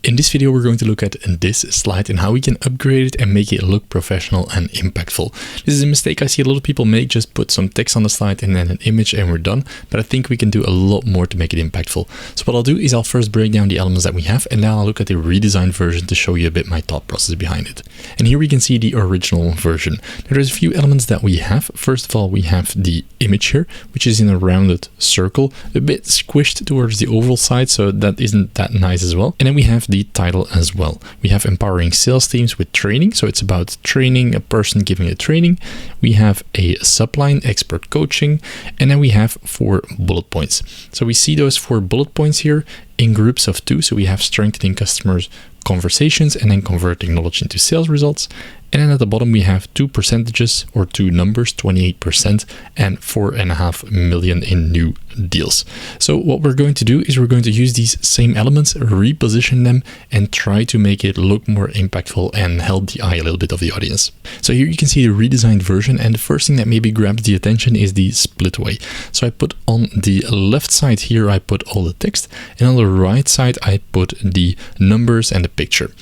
In this video, we're going to look at this slide and how we can upgrade it and make it look professional and impactful. This is a mistake I see a lot of people make, just put some text on the slide and then an image and we're done. But I think we can do a lot more to make it impactful. So what I'll do is I'll first break down the elements that we have and then I'll look at the redesigned version to show you a bit my thought process behind it. And here we can see the original version. There's a few elements that we have. First of all, we have the image here, which is in a rounded circle, a bit squished towards the oval side, so that isn't that nice as well. And then we have the title as well. We have empowering sales teams with training, so it's about training, a person giving a training. We have a subline, expert coaching, and then we have 4 bullet points. So we see those 4 bullet points here in groups of 2. So we have strengthening customers' conversations and then converting knowledge into sales results. And then at the bottom we have 2 percentages or 2 numbers, 28% and 4.5 million in new deals. So what we're going to do is we're going to use these same elements, reposition them and try to make it look more impactful and help the eye a little bit of the audience. So here you can see the redesigned version, and the first thing that maybe grabs the attention is the split away. So I put on the left side here, I put all the text, and on the right side I put the numbers and the picture.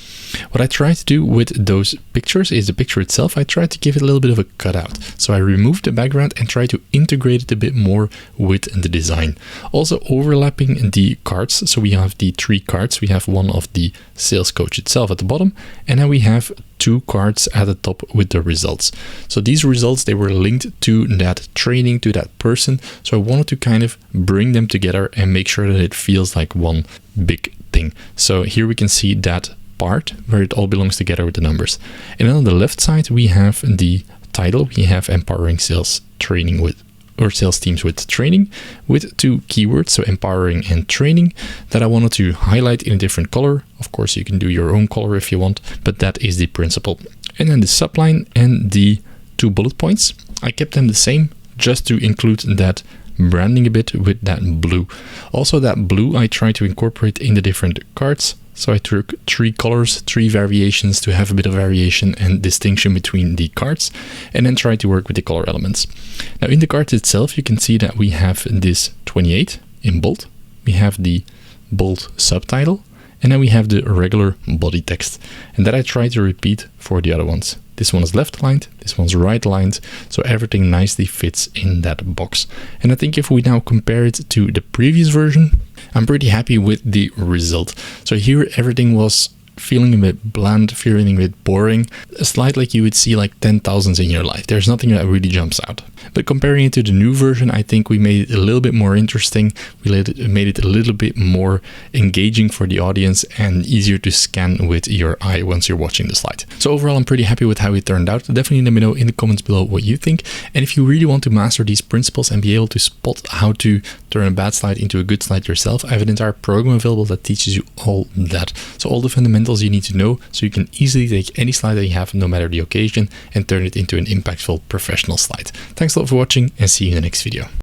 What I try to do with those pictures is the picture itself, I try to give it a little bit of a cutout. So I removed the background and try to integrate it a bit more with the design. Also overlapping the cards. So we have the 3 cards. We have one of the sales coach itself at the bottom, and then we have 2 cards at the top with the results. So these results, they were linked to that training, to that person. So I wanted to kind of bring them together and make sure that it feels like one big thing. So here we can see that part where it all belongs together with the numbers. And then on the left side, we have the title. We have empowering sales training with, or sales teams with training, with 2 keywords, so empowering and training, that I wanted to highlight in a different color. Of course, you can do your own color if you want, but that is the principle. And then the subline and the 2 bullet points, I kept them the same just to include that branding a bit with that blue. Also that blue I try to incorporate in the different cards. So I took 3 colors, 3 variations to have a bit of variation and distinction between the cards, and then try to work with the color elements. Now in the cards itself, you can see that we have this 28 in bold, we have the bold subtitle, and then we have the regular body text. And that I try to repeat for the other ones. This one is left lined, this one's right lined, so everything nicely fits in that box. And I think if we now compare it to the previous version, I'm pretty happy with the result. So here everything was feeling a bit bland, feeling a bit boring, a slide like you would see like 10,000s in your life. There's nothing that really jumps out. But comparing it to the new version, I think we made it a little bit more interesting. We made it a little bit more engaging for the audience and easier to scan with your eye once you're watching the slide. So overall, I'm pretty happy with how it turned out. Definitely let me know in the comments below what you think. And if you really want to master these principles and be able to spot how to turn a bad slide into a good slide yourself, I have an entire program available that teaches you all that. So all the fundamentals you need to know, so you can easily take any slide that you have, no matter the occasion, and turn it into an impactful professional slide. Thanks a lot for watching and see you in the next video.